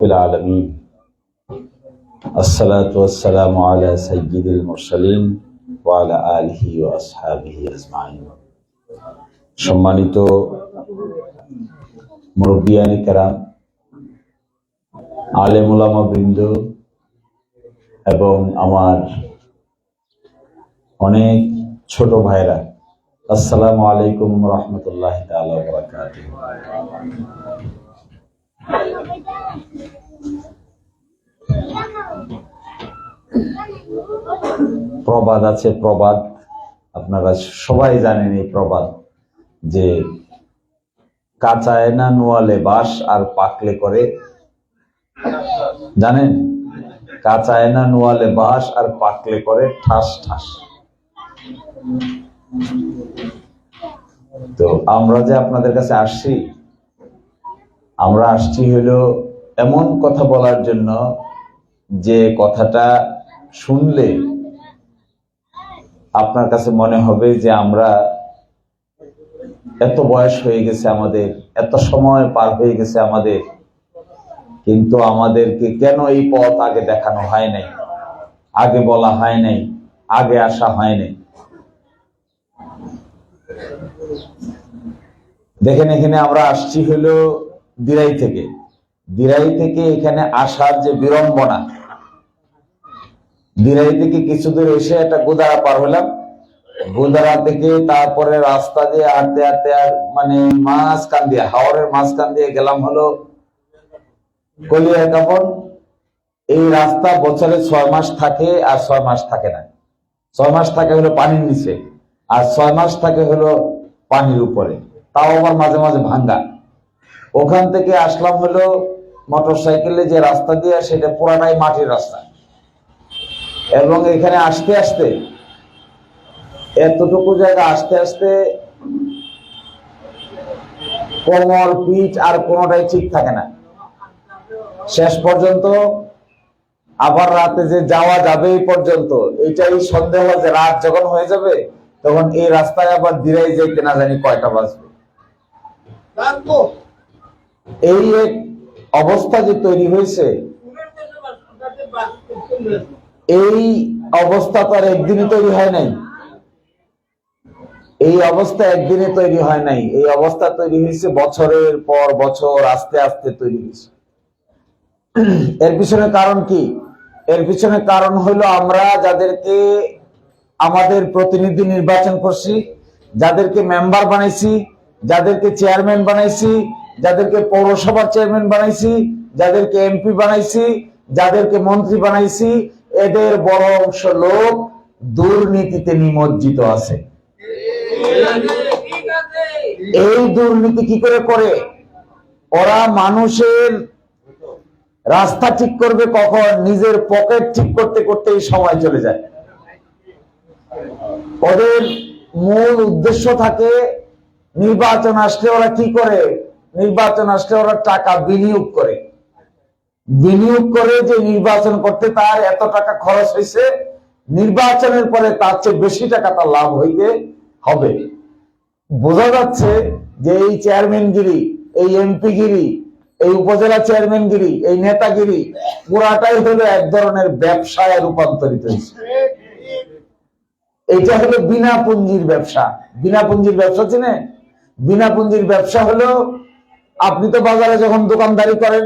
العالمين الصلاة والسلام على سيد المرسلين وعلى آله وأصحابه أجمعين সম্মানিত মুরব্বিয়ানে কেরাম, আলেম উলামা বৃন্দ এবং আমার অনেক ছোট ভাইরা, আসসালামু আলাইকুম রহমতুল্লাহ তাআলা ওয়া বারাকাতুহু। প্রবাদ আছে, প্রবাদ আপনারা সবাই জানেন। এই প্রবাদ যে কাঁচায় না নোয়ালে বাঁশ আর পাকলে করে, জানেন? কাঁচায় না নোয়ালে বাঁশ আর পাকলে করে ঠাস ঠাস। তো আমরা যে আপনাদের কাছে আসছি, আমরা আসছি হলো এমন কথা বলার জন্য যে কথাটা শুনলে আপনার কাছে মনে হবে যে আমরা এত বয়স হয়ে গেছে, আমাদের এত সময় পার হয়ে গেছে আমাদের, কিন্তু আমাদেরকে কেন এই পথ আগে দেখানো হয় নাই, আগে বলা হয় নাই, আগে আসা হয় নাই। দেখেন, এখানে আমরা আসছি হলো দিরাই থেকে। দিরাই থেকে এখানে আসার যে বিড়ম্বনা, দিরাই থেকে কিছু দূর এসে একটা গোদারা পার হলাম, গোদারা থেকে তারপরে রাস্তা দিয়ে হাঁটতে হাঁটতে মানে মাঝখান দিয়ে, হাওরের মাঝখান দিয়ে গেলাম হলো কলিয়া কাপড়। এই রাস্তা বছরে 6 মাস থাকে আর 6 মাস থাকে না। 6 মাস থাকে হলো পানির নিচে আর 6 মাস থাকে হলো পানির উপরে, তাও আবার মাঝে মাঝে ভাঙ্গা। ওখান থেকে আসলাম হলো মোটর সাইকেলে, যে রাস্তা দিয়ে সেটা পুরাটাই মাটির রাস্তা। এবং এখানে আসতে আসতে, এতটুকু জায়গা আসতে আসতে কোমর পিঠ আর কোনোটাই ঠিক থাকে না। শেষ পর্যন্ত আবার রাতে যে যাওয়া যাবে এই পর্যন্ত এটাই সন্দেহ, যে রাত যখন হয়ে যাবে তখন এই রাস্তায় আবার দিরাই যাইতে না জানি কয়টা বাজবে। এই এক অবস্থা যে তৈরি হয়েছে, এই অবস্থা তো আর একদিনে তৈরি হয় নাই। এই অবস্থা একদিনে তৈরি হয় নাই, এই অবস্থা তৈরি হয়েছে বছরের পর বছর, আস্তে আস্তে তৈরি হয়েছে। এর পিছনে কারণ কি? এর পিছনে কারণ হলো আমরা যাদেরকে আমাদের প্রতিনিধি নির্বাচন করছি, যাদেরকে মেম্বার বানাইছি, যাদেরকে চেয়ারম্যান বানাইছি, যাদেরকে পৌরসভার চেয়ারম্যান বানাইছি, যাদেরকে এমপি বানাইছি, যাদেরকে মন্ত্রী বানাইছি, এদের বড় অংশ লোক দুর্নীতিতে নিমজ্জিত আছে। এই দুর্নীতি কি করে করে? ওরা মানুষের রাস্তা ঠিক করবে কখন, নিজের পকেট ঠিক করতে করতে এই সময় চলে যায়। ওদের মূল উদ্দেশ্য থাকে নির্বাচন আসলে ওরা কি করে, নির্বাচন আসলে ওরা টাকা বিনিয়োগ করে। বিনিয়োগ করে যে নির্বাচন করতে তার এত টাকা খরচ হয়েছে, নির্বাচনের পরে তার চেয়ে বেশি টাকা তার লাভ হইতে হবে। বোঝা যাচ্ছে যে এই চেয়ারম্যানগিরি, এই এমপিগিরি, এই উপজেলা চেয়ারম্যানগিরি, এই নেতাগিরি পুরাটাই হলো এক ধরনের ব্যবসায় রূপান্তরিত হয়েছে। এটা হলো বিনা পুঁজির ব্যবসা। বিনা পুঁজির ব্যবসা চিনে? বিনা পুঁজির ব্যবসা হলো, আপনি তো বাজারে যখন দোকানদারি করেন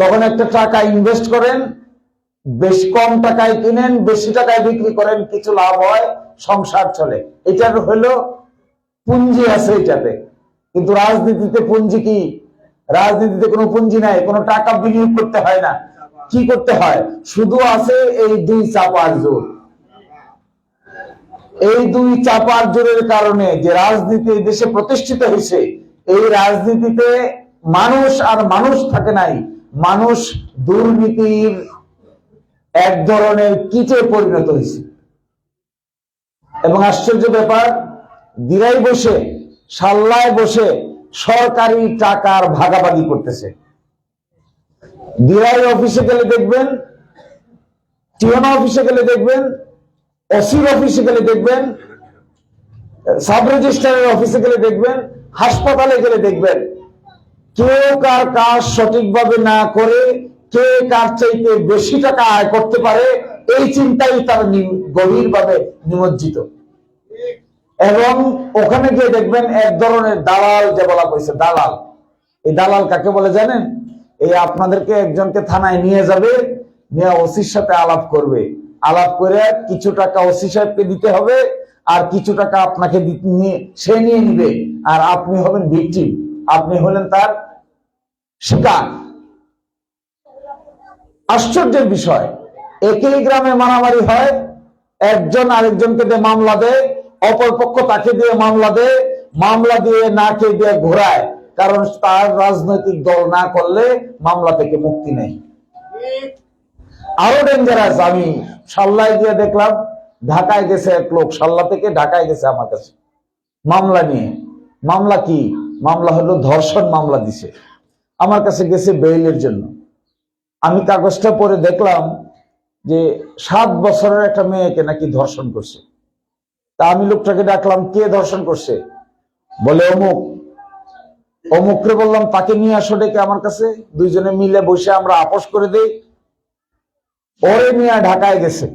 তখন একটা টাকা ইনভেস্ট করেন, বেশ কম টাকায় কিনেন, বেশি টাকায় বিক্রি করেন, কিছু লাভ হয়, সংসার চলে। এটার হলো পুঁজি আছে এটাতে। কিন্তু রাজনীতিতে পুঁজি কি? রাজনীতিতে কোনো পুঁজি নাই, কোনো টাকা বিনিয়োগ করতে হয় না। কি করতে হয়? শুধু আছে এই দুই চাপার জোর। এই দুই চাপার জোরের কারণে যে রাজনীতি এই দেশে প্রতিষ্ঠিত হয়েছে, এই রাজনীতিতে মানুষ আর মানুষ থাকে নাই, মানুষ দুর্নীতির এক ধরনের কীটে পরিণত হয়েছে। এবং আশ্চর্য ব্যাপার, দিরাই বসে, সাল্লায় বসে সরকারি টাকার ভাগাভাগি করতেছে। দিরাই অফিসে গেলে দেখবেন, টিওনা অফিসে গেলে দেখবেন, ওসির অফিসে গেলে দেখবেন, সাব রেজিস্ট্রারের অফিসে গেলে দেখবেন, হাসপাতালে গেলে দেখবেন, কেউ কার কাজ সঠিকভাবে না করে কে কার চাইতে বেশি টাকা আয় করতে পারে এই চিন্তাই তার গভীরভাবে নিমজ্জিত। এবং ওখানে গিয়ে দেখবেন এক ধরনের দালাল, যে বলা হয়েছে দালাল। এই দালাল কাকে বলে জানেন? এই আপনাদেরকে একজনকে থানায় নিয়ে যাবে, নিয়ে ওসির সাথে আলাপ করবে, আলাপ করে কিছু টাকা ওসি সাহেবকে দিতে হবে, আর কিছু টাকা আপনাকে সে নিয়ে নিবে, আর আপনি হবেন ভিকটিম, আপনি হলেন তার শিকার। আশ্চর্যের বিষয়, একই গ্রামে মারামারি হয়, একজন আরেকজনকে দিয়ে মামলা দেয়, অপরপক্ষ তাকে দিয়ে মামলা দেয়, মামলা দিয়ে নাকে দিয়ে ঘোরায়, কারণ তার রাজনৈতিক দল না করলে মামলা থেকে মুক্তি নেই। আরো ডেঞ্জারাস, আমি সাল্লায় গিয়ে দেখলাম, ঢাকায় গেছে এক লোক, সাল্লা থেকে ঢাকায় গেছে আমার কাছে মামলা নিয়ে। মামলা কি? মামলা হলো ধর্ষণ মামলা দিছে, আমার কাছে গেছে বেইলের জন্য। আমি কাগজটা পড়ে দেখলাম যে 7 বছরের একটা মেয়েকে নাকি ধর্ষণ করছে। তা আমি লোকটাকে ডাকলাম, কে ধর্ষণ করছে? বলে অমুক। অমুকরে বললাম তাকে নিয়ে আসো ডেকে আমার কাছে, দুইজনে মিলে বসে আমরা আপোষ করে দেই। ওরে নিয়ে ঢাকায় গেছে,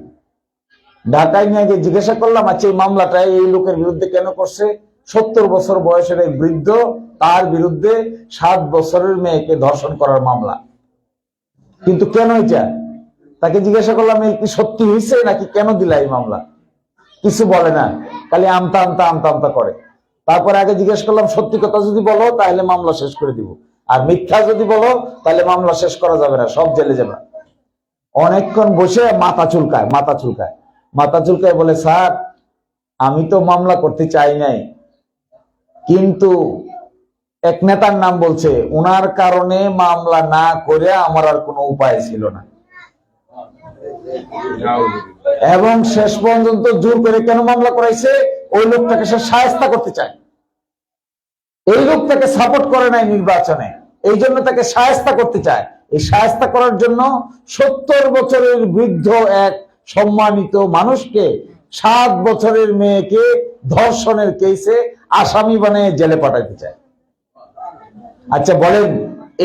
ঢাকায় নিয়ে গিয়ে জিজ্ঞাসা করলাম, আচ্ছা এই মামলাটা এই লোকের বিরুদ্ধে কেন করছে? 70 বছর বয়সের এক বৃদ্ধ, তার বিরুদ্ধে 7 বছরের মেয়েকে ধর্ষণ করার মামলা। কিন্তু কেন এটা? তাকে জিজ্ঞাসা করলাম, এই কি সত্যি হয়েছে নাকি কেন দিলা এই মামলা? কিছু বলে না, খালি আমতা আমতা আমতা আমতা করে। তারপরে আগে জিজ্ঞেস করলাম, সত্যি কথা যদি বলো তাহলে মামলা শেষ করে দিব, আর মিথ্যা যদি বলো তাহলে মামলা শেষ করা যাবে না, সব জেলে যাবে। অনেকক্ষণ বসে মাথা চুলকায়, মাথা চুলকায়, মাথা চুলকায়, বলে স্যার আমি তো মামলা করতে চাই নাই, কিন্তু এক নেতার নাম বলছে, উনার কারণে মামলা না করে আমার আর কোনো উপায় ছিল না, এবং শেষ পর্যন্ত জোর করে কেন মামলা করাইছে? ওই লোকটাকে সে শায়েস্তা করতে চায়। এই লোকটাকে সাপোর্ট করে নাই নির্বাচনে, এই জন্য তাকে শায়েস্তা করতে চায়। এই শায়েস্তা করার জন্য 70 বছরের বৃদ্ধ এক সম্মানিত মানুষকে 7 বছরের মেয়েকে ধর্ষণের কেসে আসামি বানিয়ে জেলে পাঠাতে চায়। আচ্ছা বলেন,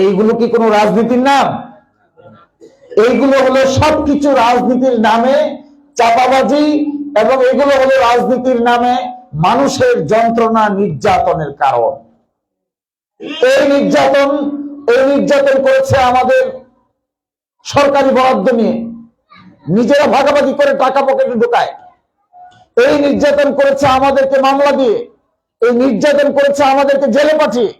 এইগুলো কি কোনো রাজনীতির নাম? এইগুলো হলো সবকিছু রাজনীতির নামে চাপাবাজি, এবং এগুলো হলো রাজনীতির নামে মানুষের যন্ত্রণা নির্যাতনের কারণ। এই নির্যাতন করেছে আমাদের সরকারি বরাদ্দ নিয়ে, নিজেরা ভাগাভাগি করে টাকা পকেটে ঢোকায়। এই নির্যাতন করেছে আমাদেরকে মামলা দিয়ে, এই নির্যাতন করেছে আমাদেরকে জেলে পাঠিয়ে,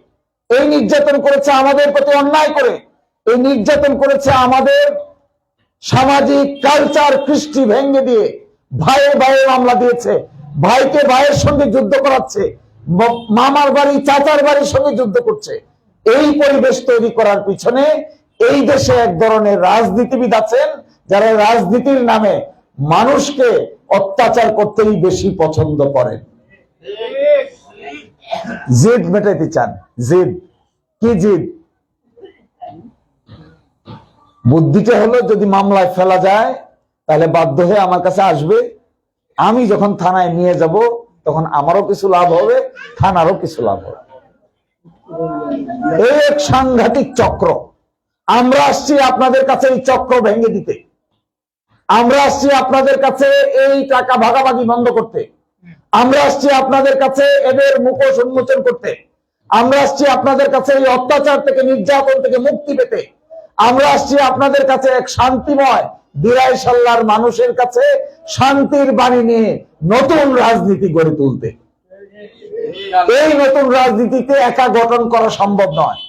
এই নির্যাতন করেছে আমাদের প্রতি অন্যায় করে, এই নির্যাতন করেছে আমাদের সামাজিক কালচার কৃষ্টি ভেঙে দিয়ে। ভাইয়ে ভাইয়ে মামলা দিয়েছে, ভাইকে ভাইয়ের সঙ্গে যুদ্ধ করাচ্ছে, মামার বাড়ি চাচার বাড়ির সঙ্গে যুদ্ধ করছে। এই পরিবেশ তৈরি করার পিছনে এই দেশে এক ধরনের রাজনীতিবিদ আছেন, যারা রাজনীতির নামে মানুষকে অত্যাচার করতেই বেশি পছন্দ করেন। জিদ মেটাইতে চান। জিদ কি? জিদ বুদ্ধিটা হলো, যদি মামলায় ফেলা যায় তাহলে বাধ্য হয়ে আমার কাছে আসবে, আমি যখন থানায় নিয়ে যাব তখন আমারও কিছু লাভ হবে, থানারও কিছু লাভ হবে। এই এক সাংঘাতিক চক্র। আমরা আসছি আপনাদের কাছে এই চক্র ভেঙে দিতে, আমরা আসছি আপনাদের কাছে এই টাকা ভাগাভাগি বন্ধ করতে, আমরা আসছি আপনাদের কাছে এদের মুখোশ উন্মোচন করতে, আমরা আসছি আপনাদের কাছে এই অত্যাচার থেকে, নির্যাতন থেকে মুক্তি পেতে, আমরা আসছি আপনাদের কাছে এক শান্তিময় দিরাই সাল্লার মানুষের কাছে শান্তির বাণী নিয়ে নতুন রাজনীতি গড়ে তুলতে। এই নতুন রাজনীতিতে একা গঠন করা সম্ভব নয়।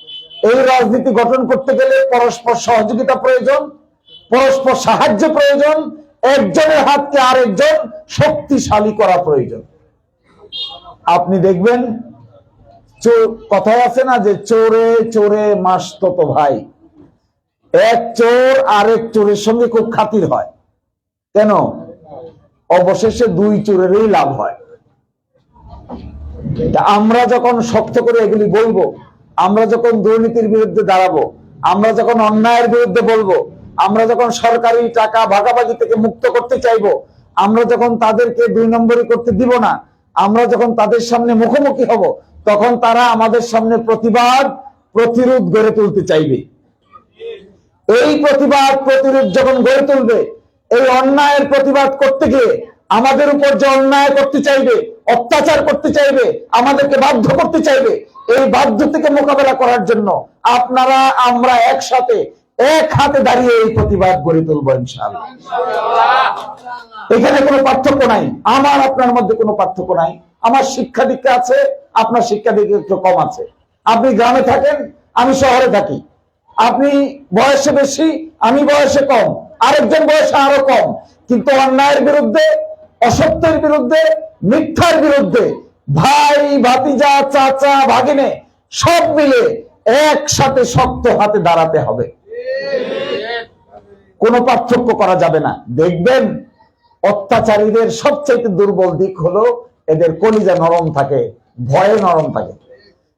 এই রাজনীতি গঠন করতে গেলে পরস্পর সহযোগিতা প্রয়োজন, পরস্পর সাহায্য প্রয়োজন, একজনের হাতকে আরেকজন শক্তিশালী করা প্রয়োজন। আপনি দেখবেন, কথায় আছে না যে চোরে চোরে মাসতো ভাই, এক চোর আরেক চোরের সঙ্গে খুব খাতির হয়। কেন? অবশেষে দুই চোরেরই লাভ হয়। আমরা যখন শক্ত করে এগুলি বলবো, আমরা যখন দুর্নীতির বিরুদ্ধে দাঁড়াবো, আমরা যখন অন্যায়ের বিরুদ্ধে বলবো, আমরা যখন সরকারি টাকা ভাগাভাগি থেকে মুক্ত করতে চাইবো, আমরা যখন তাদেরকে 2 নম্বরই করতে দিব না, আমরা যখন তাদের সামনে মুখোমুখি হব, তখন তারা আমাদের সামনে প্রতিবাদ প্রতিরোধ গড়ে তুলতে চাইবে। এই প্রতিবাদ প্রতিরোধ যখন গড়ে তুলবে, এই অন্যায়ের প্রতিবাদ করতে গিয়ে আমাদের উপর যে অন্যায় করতে চাইবে, অত্যাচার করতে চাইবে, আমাদেরকে বাধ্য করতে চাইবে, এই বাধ্য থেকে মোকাবেলা করার জন্য আপনারা আমরা একসাথে এক হাতে দাঁড়িয়ে এই প্রতিবাদ গড়ে তুলবো ইনশাআল্লাহ। এখানে কোনো পার্থক্য নাই, আমার আপনার মধ্যে কোনো পার্থক্য নাই। আমার শিক্ষা দীক্ষা আছে, আপনার শিক্ষা দীক্ষা একটু কম আছে। আপনি গ্রামে থাকেন, আমি শহরে থাকি। আপনি বয়সে বেশি, আমি বয়সে কম, আরেকজন বয়সে আরো কম। কিন্তু অন্যায়ের বিরুদ্ধে, অসত্যের বিরুদ্ধে, মিথ্যার বিরুদ্ধে ভাই, ভাতিজা, চাচা, ভাগিনে সব মিলে একসাথে শক্ত হাতে দাঁড়াতে হবে। কোনো পার্থক্য করা যাবে না। দেখবেন অত্যাচারীদের সবচেয়ে দুর্বল দিক হলো এদের কলিজা নরম থাকে, ভয়ে নরম থাকে।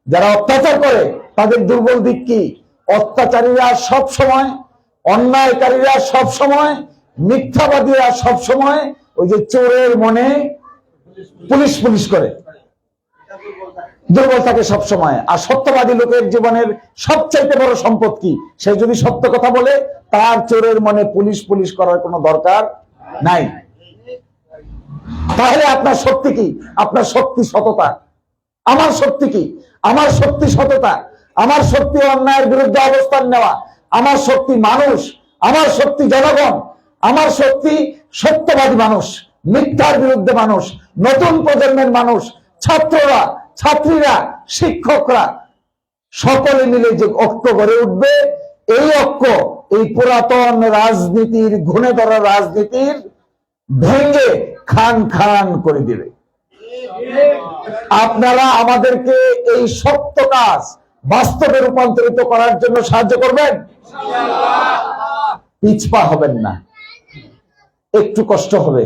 যারা অত্যাচার করে তাদের দুর্বল দিক কি? অত্যাচারীরা সব সময়, অন্যায়কারীরা সব সময়, মিথ্যাবাদীরা সব সময় ওই যে চোরের মনে পুলিশ পুলিশ করে, দুর্বল থাকে সব সময়। আর সত্যবাদী লোকের জীবনের সবচাইতে বড় সম্পদ কি? সে যদি সত্য কথা বলে, তার চোরের মনে পুলিশ পুলিশ করার কোনো দরকার নাই। তাহলে আপনার শক্তি কি? আপনার শক্তি সততা। আমার শক্তি কি? আমার শক্তি সততা। আমার শক্তি অন্যায়ের বিরুদ্ধে অবস্থান নেওয়া। আমার শক্তি মানুষ, আমার শক্তি জনগণ, আমার শক্তি সত্যবাদী মানুষ, মিথ্যার বিরুদ্ধে মানুষ, নতুন প্রজন্মের মানুষ, ছাত্ররা, ছাত্রীরা, শিক্ষকরা সকলে মিলে যে ঐক্য গড়ে উঠবে, এই ঐক্য এই পুরাতন রাজনীতির, ঘুণে ধরা রাজনীতির ভেঙে খান খান করে দিবে। আপনারা আমাদেরকে এই সত্য কাজ বাস্তবে রূপান্তরিত করার জন্য সাহায্য করবেন, পিছপা হবেন না। একটু কষ্ট হবে,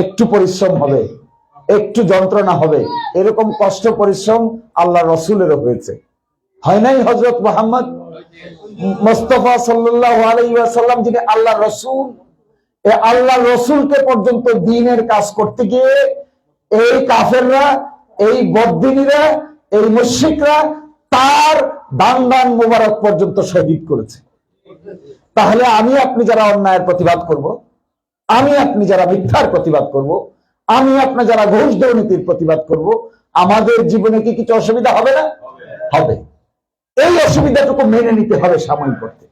একটু পরিশ্রম হবে, একটু যন্ত্রণা হবে। এরকম কষ্ট পরিশ্রম আল্লাহ রসুলেরও হয়েছে, হয় নাই? হযরত মুহাম্মদ মুস্তাফা সাল্লাল্লাহু আলাইহি ওয়াসাল্লাম যিনি আল্লাহ রসুল, এই আল্লাহ রসুলকে পর্যন্ত দ্বীনের কাজ করতে গিয়ে এই কাফেররা, এই বদদিনীরা, এই মুশরিকরা তার দান মোবারক পর্যন্ত শহীদ করেছে। তাহলে আমি আপনি যারা অন্যায়ের প্রতিবাদ করব, আমি আপনি যারা মিথ্যার প্রতিবাদ করব, আমি আপনি যারা ঘুষ দুর্নীতির প্রতিবাদ করব, আমাদের জীবনে কি কিছু অসুবিধা হবে না? হবে। এই অসুবিধাটুকু মেনে নিতে হবে সাময়িক করতে।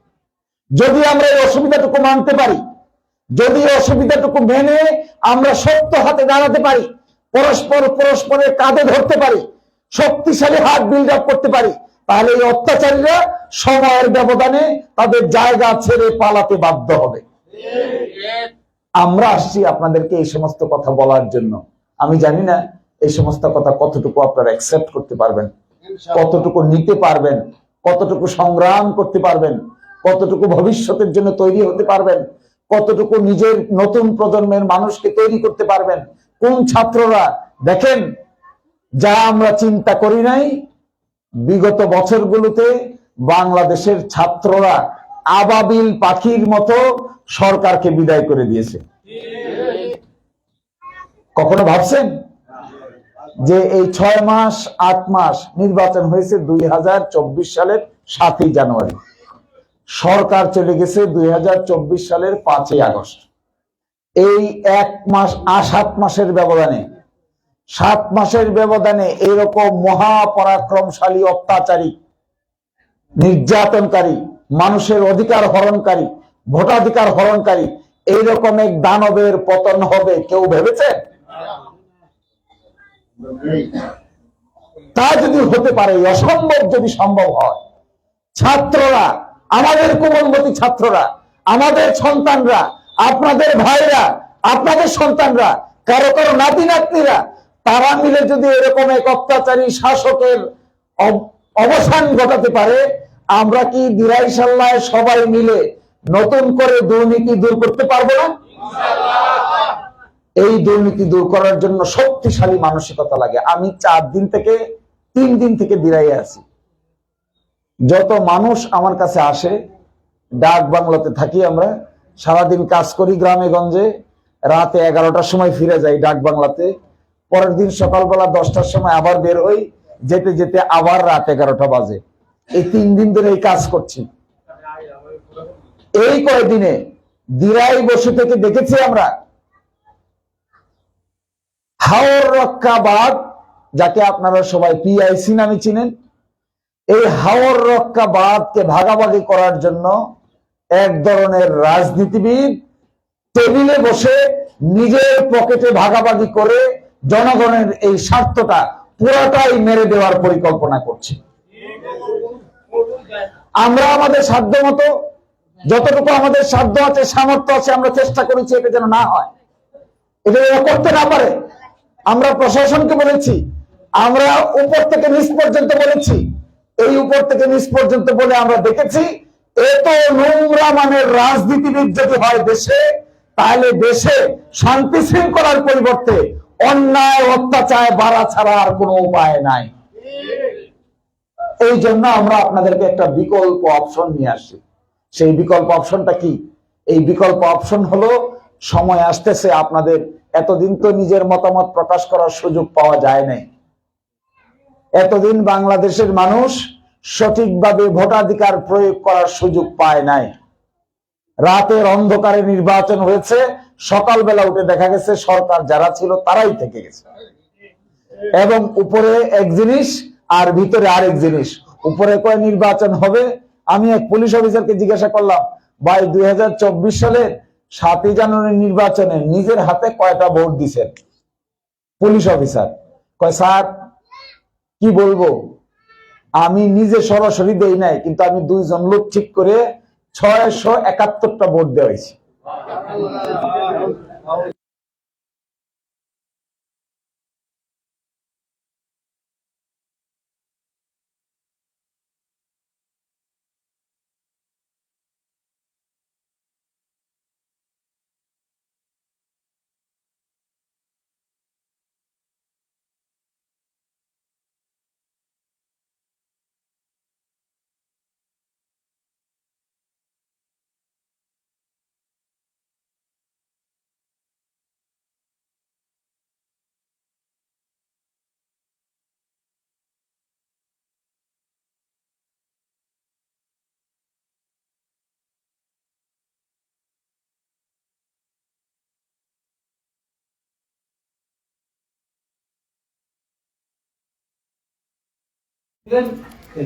যদি আমরা এই অসুবিধাটুকু মানতে পারি, যদি অসুবিধাটুকু মেনে আমরা শক্ত হাতে দাঁড়াতে পারি, পরস্পরের কাঁধে ধরতে পারি, শক্তিশালী হাত বিল্ড আপ করতে পারি, তাহলে এই অত্যাচারীরা সময়ের ব্যবধানে তাদের জায়গা ছেড়ে পালাতে বাধ্য হবে। আমরা আসছি আপনাদেরকে এই সমস্ত কথা বলার জন্য। আমি জানি না এই সমস্ত কথা কতটুকু আপনারা অ্যাকসেপ্ট করতে পারবেন, কতটুকু নিতে পারবেন, কতটুকু সংগ্রাম করতে পারবেন, কতটুকু ভবিষ্যতের জন্য তৈরি হতে পারবেন, কতটুকু নিজের নতুন প্রজন্মের মানুষকে তৈরি করতে পারবেন। কোন ছাত্ররা, দেখেন, যা আমরা চিন্তা করি নাই, বিগত বছরগুলোতে বাংলাদেশের ছাত্ররা আবাবিল পাখির মতো সরকারকে বিদায় করে দিয়েছে। কখনো ভাবছেন যে এই 6 মাস 8 মাস নির্বাচন হয়েছে 2024 সালের 7ই জানুয়ারি, সরকার চলে গেছে 2024 সালের 5ই আগস্ট। এই 1 মাস 7 মাসের ব্যবধানে, 7 মাসের ব্যবধানে এরকম মহাপরাক্রমশালী অত্যাচারী, নির্যাতনকারী, মানুষের অধিকার হরণকারী, ভোটাধিকার হরণকারী এইরকম এক দানবের পতন হবে কেউ ভেবেছে? তা যদি হতে পারে, অসম্ভব যদি সম্ভব হয়, ছাত্ররা, আমাদের কোমলমতি ছাত্ররা, আমাদের সন্তানরা, আপনাদের ভাইরা, আপনাদের সন্তানরা, কারো কারো নাতি নাতনিরা, তারা মিলে যদি এরকম এক অত্যাচারী শাসকের অবসান ঘটাতে পারে, আমরা কি দিরাইশাল্লাহ সবাই মিলে নতুন করে দুর্নীতি দূর করতে পারবো না? এই দুর্নীতি দূর করার জন্য শক্তিশালী মানসিকতা লাগে। আমি 3 দিন থেকে দিরাইয়ে আছি। যত মানুষ আমার কাছে আসে, ডাক বাংলাতে থাকি আমরা, সারাদিন কাজ করি গ্রামে গঞ্জে, রাতে 11টার সময় ফিরে যাই ডাক বাংলাতে, পরের দিন সকালবেলা 10টার সময় আবার বের হই, যেতে যেতে আবার রাত 11টা বাজে। এই 3 দিন ধরে এই কাজ করছি। এই কয়েকদিনে দিরাই বসে থেকে দেখেছি আমরা হাওর রক্ষাবাদ, যাকে আপনারা সবাই পিআইসি নামে চিনেন, এই হাওর রক্ষাবাদকে ভাগাভাগি করার জন্য এক ধরনের রাজনীতিবিদ টেবিলে বসে নিজের পকেটে ভাগাভাগি করে জনগণের এই স্বার্থটা পুরোটাই মেরে দেওয়ার পরিকল্পনা করছে। আমরা আমাদের সাধ্য মতো, যতটুকু আমাদের সাধ্য আছে, সামর্থ্য আছে, আমরা চেষ্টা করেছি এটা যেন না হয়, এটা যেন করতে না পারে। আমরা প্রশাসনকে বলেছি, আমরা উপর থেকে নিচ পর্যন্ত বলেছি। এই উপর থেকে নিচ পর্যন্ত বলে আমরা দেখেছি এত নোংরা মানের রাজনীতিবিদ যদি হয় দেশে, তাহলে দেশে শান্তি শৃঙ্খলার পরিবর্তে অন্যায় অত্যাচার বাড়া ছাড়া আর কোনো উপায় নাই। এই জন্য আমরা আপনাদেরকে একটা বিকল্প অপশন নিয়ে আসি। সেই বিকল্প অপশনটা কি? এই বিকল্প অপশন হলো, সময় আসতেছে আপনাদের, এতদিন তো নিজের মতামত প্রকাশ করার সুযোগ পাওয়া যায় নাই। এতদিন বাংলাদেশের মানুষ সঠিকভাবে ভোটাধিকার প্রয়োগ করার সুযোগ পায় নাই। রাতের অন্ধকারে নির্বাচন হয়েছে, সকালবেলা উঠে দেখা গেছে সরকার যারা ছিল তারাই থেকে গেছে। এবং উপরে এক জিনিস আর ভিতরে আরেক জিনিস। উপরে কয় নির্বাচন হবে, আমি এক পুলিশ অফিসারকে জিজ্ঞাসা করলাম, ভাই 2024 সালের 7ই জানুয়ারি নির্বাচনে নিজের হাতে কয়টা ভোট দিছেন? পুলিশ অফিসার কয়, স্যার কি বলবো, আমি নিজে সরাসরি দেই নাই, কিন্তু আমি 2 জন লোক ঠিক করে 671টা ভোট দেওয়া হয়েছে।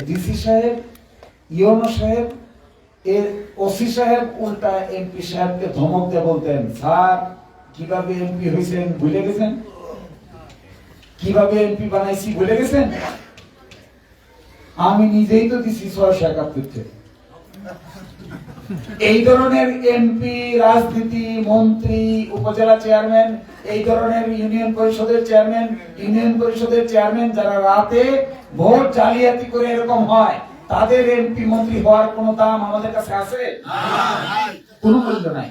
ডিসি সাহেব, ইওনো সাহেব, এর ওসি সাহেব উল্টা এমপি সাহেবকে ধমক দিয়ে বলতেন, স্যার কিভাবে এমপি হয়েছেন ভুলে গেছেন? কিভাবে এমপি বানাইছি ভুলে গেছেন? আমি নিজেই তো দিছি 671। এই ধরনের এমপি, রাজনীতি, মন্ত্রী, উপজেলা চেয়ারম্যান, এই ধরনের ইউনিয়ন পরিষদের চেয়ারম্যান, ইউনিয়ন পরিষদের চেয়ারম্যান যারা রাতে ভোট জালিয়াতি করে এরকম হয়, তাদের এমপি মন্ত্রী হওয়ার কোন দাম আমাদের কাছে আছে? কোনো মূল্য নাই।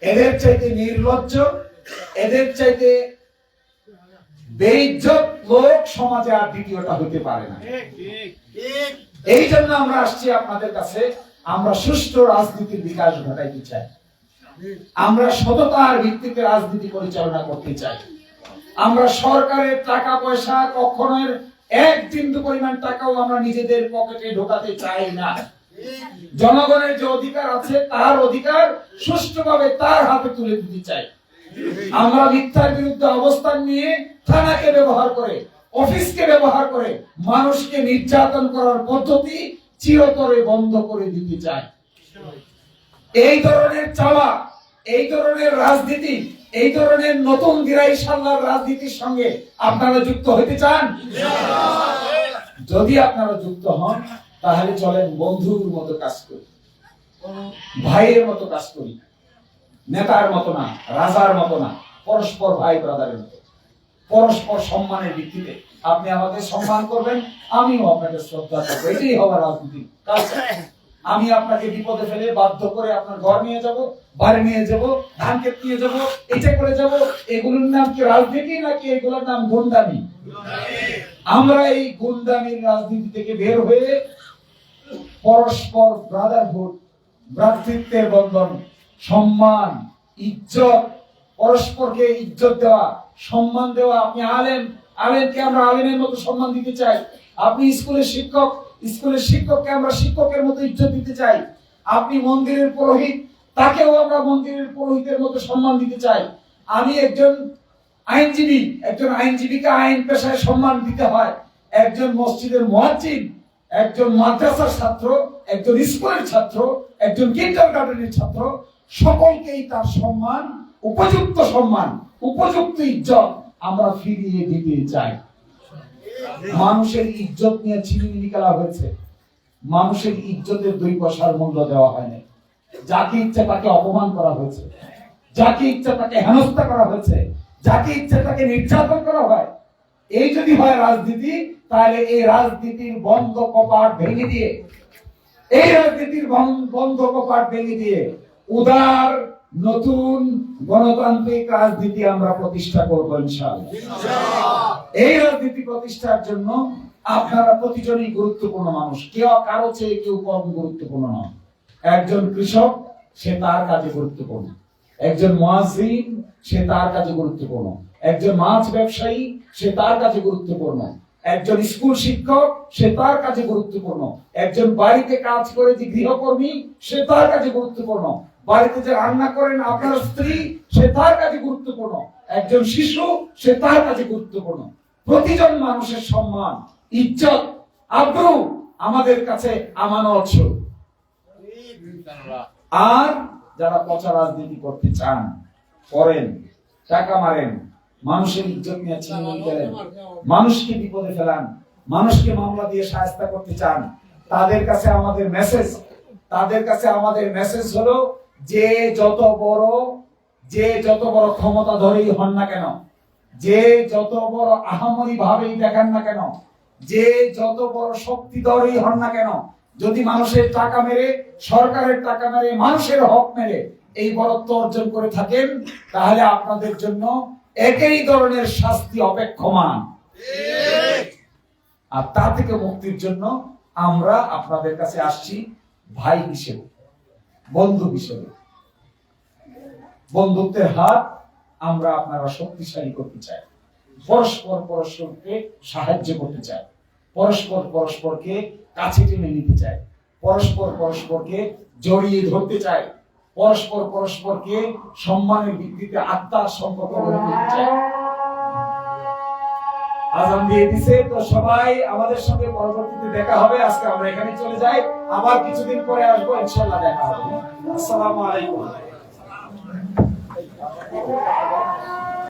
এদের চাইতে নির্লজ্জ, এদের চাইতে বেইজ্জত লোক সমাজে আর দ্বিতীয়টা হতে পারে না। এই জন্য আমরা আসছি আপনাদের কাছে। আমরা সুষ্ঠু রাজনীতির বিকাশ ঘটাইতে চাই, আমরা সততার ভিত্তিতে রাজনীতি পরিচালনা করতে চাই। আমরা সরকারের টাকা পয়সা কখনো 1 বিন্দু পরিমাণ টাকাও আমরা নিজেদের পকেটে ঢোকাতে চাই না। জনগণের যে অধিকার আছে, তার অধিকার সুষ্ঠুভাবে তার হাতে তুলে দিতে চাই। আমরা মিথ্যার বিরুদ্ধে অবস্থান নিয়ে থানাকে ব্যবহার করে, অফিসকে ব্যবহার করে মানুষকে নির্যাতন করার পদ্ধতি চিরতরে বন্ধ করে দিতে চাই। এই ধরনের চাওয়া, এই ধরনের রাজনীতি, এই ধরনের নতুন দিরাই সাল্লার রাজনীতির সঙ্গে আপনারা যুক্ত হতে চান? যদি আপনারা যুক্ত হন, তাহলে চলেন বন্ধুর মতো কাজ করি, ভাইয়ের মতো কাজ করি, নেতার মতো না, রাজার মতো না, পরস্পর ভাই ব্রাদারের মতো, পরস্পর সম্মানের ভিত্তিতে। আপনি আমাকে সম্মান করবেন, আমিও আপনাকে শ্রদ্ধা করবো। এটাই হবে রাজনীতি কাজ। আমি আপনাকে বিপদে ফেলে বাধ্য করে আপনার ঘর নিয়ে যাব, বাড়ি নিয়ে যাব, ধান ক্ষেত নিয়ে যাব, এটা করে যাব, এগুলোর নাম কি রাজনীতি নাকি এগুলোর নাম গুন্ডামি? আমরা এই গুন্ডামির রাজনীতি থেকে বের হয়ে পরস্পর ব্রাদারহুড, ভ্রাতৃত্বের বন্ধন, সম্মান, ইজ্জত, পরস্পরকে ইজ্জত দেওয়া, সম্মান দেওয়া। আপনি আলেম, আলেমকে আমরা আলেমের মতো সম্মান দিতে চাই। আপনি স্কুলের শিক্ষক, স্কুলের শিক্ষককে আমরা শিক্ষকের মতো ইজ্জত দিতে চাই। আপনি মন্দিরের পুরোহিত, তাকেও আমরা মন্দিরের পুরোহিতের মতো সম্মান দিতে চাই। আমি একজন আইনজীবী, একজন আইনজীবীকে আইন পেশায় সম্মান দিতে হয়। একজন মসজিদের মুয়াজ্জিন, একজন মাদ্রাসার ছাত্র, একজন স্কুলের ছাত্র, একজন কিন্ডারগার্টেনের ছাত্র, সকলকেই তার সম্মান, উপযুক্ত সম্মান, উপযুক্ত ইজ্জত আমরা ফিরিয়ে দিতে চাই। মানুষের ইজ্জত নিয়ে ছিনিমিনি খেলা হয়েছে। মানুষের ইজ্জতের 2 পয়সার মূল্য দেওয়া হয়নি। যাকে ইচ্ছা তাকে অপমান করা হয়েছে, যাকে ইচ্ছা তাকে হেনস্থা করা হয়েছে, যাকে ইচ্ছা তাকে নির্যাতন করা হয়। এই যদি হয় রাজনীতি, তাহলে এই রাজনীতির বন্ধ কপাট ভেঙে দিয়ে, এই রাজনীতির বন্ধ কপাট ভেঙে দিয়ে উদার নতুন গণতান্ত্রিক রাজনীতি আমরা প্রতিষ্ঠা করবো ইনশাআল্লাহ। এই রাজনীতি প্রতিষ্ঠার জন্য আপনারা প্রতিজনই গুরুত্বপূর্ণ মানুষ, কেউ কারো চেয়ে কেউ কম গুরুত্বপূর্ণ নয়। একজন কৃষক, সে তার কাজে গুরুত্বপূর্ণ। একজন মুয়াজ্জিন, সে তার কাজে গুরুত্বপূর্ণ। একজন মাছ ব্যবসায়ী, সে তার কাজে গুরুত্বপূর্ণ। একজন স্কুল শিক্ষক, সে তার কাজে গুরুত্বপূর্ণ। একজন বাড়িতে কাজ করে যে গৃহকর্মী, সে তার কাজে গুরুত্বপূর্ণ। বাড়িতে যে রান্না করেন আপনার স্ত্রী, সে তার কাজে গুরুত্বপূর্ণ। একজন শিশু, সে তার কাজে গুরুত্বপূর্ণ। প্রতিজন মানুষের সম্মান, ইজ্জত, আব্রু আমাদের কাছে আমানত স্বরূপ। আর যারা পচা রাজনীতি করতে চান, করেন, টাকা মারেন, মানুষের ইজ্জত নিয়ে ছিনিমিনি খেলেন, মানুষকে বিপদে ফেলান, মানুষকে মামলা দিয়ে শায়েস্তা করতে চান, তাদের কাছে আমাদের মেসেজ হলো, যে যত বড় ক্ষমতাধরই হন না কেন, যে যত বড় আহামরি ভাবেই দেখান না কেন, যে যত বড় শক্তিধরই হন না কেন, যদি মানুষের টাকা মেরে, সরকারের টাকা মেরে, মানুষের হক মেরে এই বড়ত্ব অর্জন করে থাকেন, তাহলে আপনাদের জন্য একই ধরনের শাস্তি অপেক্ষমান। আর তা থেকে মুক্তির জন্য আমরা আপনাদের কাছে আসছি ভাই হিসেবে, বন্ধু হিসেবে। বন্ধুত্বের হাত আমরা আপনারা শক্তিশালী করতে চাই, পরস্পরকে সাহায্য করতে চাই, পরস্পরকে কাছে টেনে নিতে চাই, পরস্পরকে জড়িয়ে ধরতে চাই, পরস্পরকে সম্মানের ভিত্তিতে আত্মার সম্পর্ক গড়ে তুলতে চাই। আজান দিয়ে দিছে, তো সবাই আমাদের সঙ্গে পরবর্তীতে দেখা হবে। আজকে আমরা এখানে চলে যাই, আবার কিছুদিন পরে আসবো, ইনশাআল্লাহ দেখা হবে। আসসালামু আলাইকুম।